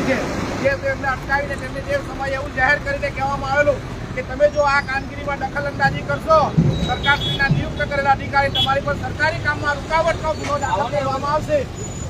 કરી છે જે તેમને અટકાવીને તેમને તે સમયે એવું જાહેર કરીને કહેવામાં આવેલું કે તમે જો આ કામગીરીમાં દખલઅંદાજી કરશો, સરકારશ્રીના નિયુક્ત કરેલા અધિકારી તમારી પર સરકારી કામમાં રૂકાવટનો ગુનો દાખલ કરવામાં આવશે।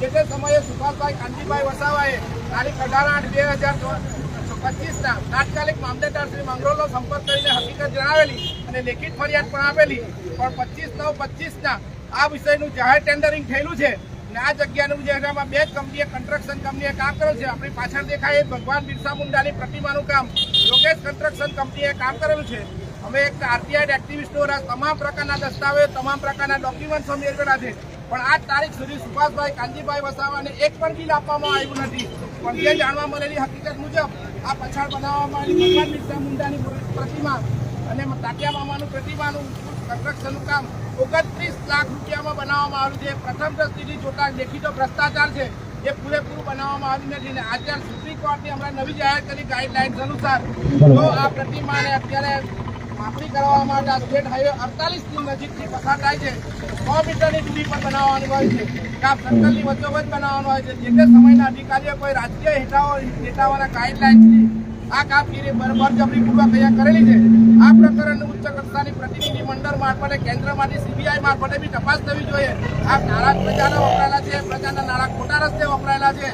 જે સમયે સુભાષભાઈ કાનજીભાઈ વસાવાએ તારીખ 18/8/2025ના તાત્કાલિક મામલેદાર શ્રી મંગરોળનો સંપર્ક કરીને હકીકત જણાવેલી અને લેખિત ફરિયાદ પણ આપેલી, પણ 25/9/25ના આ વિષયનું જાહેર ટેન્ડરિંગ થયેલું છે અને આ જગ્યાનું જે એમાં 2 કંપનીએ કન્સ્ટ્રક્શન કંપનીએ કામ કરેલું છે। આપણી પાછળ દેખાય એ ભગવાન બિરસા મુંડાની પ્રતિમાનું કામ યોગેશ કન્સ્ટ્રક્શન કંપનીએ કામ કરેલું છે। અમે એક આરટીઆઈ એક્ટિવિસ્ટોના તમામ પ્રકારના દસ્તાવેજ, તમામ પ્રકારના ડોક્યુમેન્ટ્સ મેળવેલા છે, પણ આજ તારીખ સુધી સુભાષભાઈ કાનજીભાઈ વસાવાને એક પણ બિલ આપવામાં આવ્યું નથી। પણ જે જાણવા મળેલી હકીકત મુજબ આ પછાડ બનાવવામાં આવેલી ભગવાન બિરસા મુંડાની પ્રતિમા અને તાત્યા મામાનું પ્રતિમાનું કન્સ્ટ્રક્શનનું કામ 29 લાખ રૂપિયામાં બનાવવામાં આવ્યું છે। પ્રથમ દ્રષ્ટિથી જોતા લેખિતો ભ્રષ્ટાચાર છે, જે પૂરેપૂરું બનાવવામાં આવ્યું નથી અને અત્યારે સુપ્રીમ કોર્ટની હમણાં નવી જાહેર કરી ગાઈડલાઇન્સ અનુસાર જો આ પ્રતિમાને અત્યારે માપણી કરવા માટે આ સ્ટેટ હાઈવે 48ની નજીકથી પસાર થાય છે, 100 મીટરની દૂરી પર બનાવવાનું હોય છે, આ સર્કલની વચ્ચોવચ્ચ બનાવવાનું હોય છે। જે તે સમયના અધિકારીઓ કોઈ રાજકીય નેતાઓના ગાઈડલાઇન્સથી આ કામગીરી બળજબરીપૂર્વક અહીંયા કરેલી છે। આ પ્રકરણનું ઉચ્ચ કક્ષાની પ્રતિનિધિ મંડળ મારફતે કેન્દ્રમાંથી સીબીઆઈ મારફતે બી તપાસ થવી જોઈએ। આ નાણાં પ્રજાના વપરાયેલા છે, પ્રજાના નાણાં ખોટા રસ્તે વપરાયેલા છે।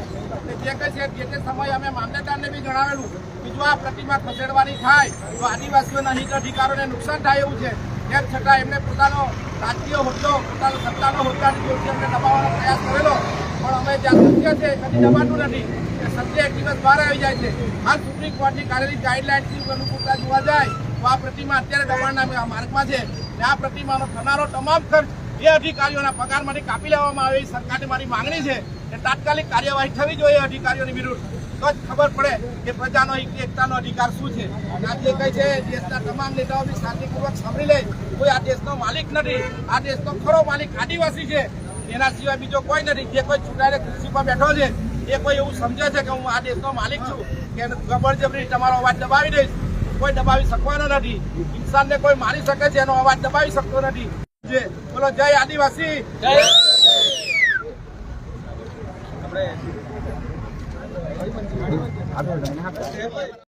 જે કહે છે જે તે સમયે અમે મામલતદારને બી જણાવેલું કે જો આ પ્રતિમા ખસેડવાની થાય તો આદિવાસીઓના હિત અધિકારોને નુકસાન થાય એવું છે। તેમ છતાં એમને પોતાનો રાજકીય હોદ્દો, પોતાનો સત્તાનો હોદ્દાની જોડથી અમને દબાવવાનો પ્રયાસ કરેલો, પણ અમે જ્યાં સત્ય છે કદી દબાતું નથી। સત્ય એક દિવસ બહાર આવી જાય છે। હાલ સુપ્રીમ કોર્ટની કાઢેલી ગાઈડલાઇન્સની અનુકૂળતા જોવા જાય તો આ પ્રતિમા અત્યારે દબાણના માર્ગમાં છે અને આ પ્રતિમાનો થનારો તમામ ખર્ચ એ અધિકારીઓના પગારમાંથી કાપી લેવામાં આવે એ સરકારની મારી માંગણી છે કે તાત્કાલિક કાર્યવાહી થવી જોઈએ અધિકારીઓની વિરુદ્ધ, તો જ ખબર પડે કે પ્રજાનો એકતાનો અધિકાર શું છે। આ જે કહે છે દેશના તમામ નેતાઓ બી શાંતિપૂર્વક સાંભળી લે, કોઈ આ દેશનો માલિક નથી, આ દેશનો ખરો માલિક આદિવાસી છે, એના સિવાય બીજો કોઈ નથી। જે કોઈ ચૂંટાઈને ખુરશી પર બેઠો છે એ કોઈ એવું સમજે છે કે હું આ દેશનો માલિક છું કે જબરજબરી તમારો અવાજ દબાવી દઈશ, કોઈ દબાવી શકવાનો નથી। ઇન્સાનને કોઈ મારી શકે છે, એનો અવાજ દબાવી શકતો નથી। બોલો જય આદિવાસી, જય।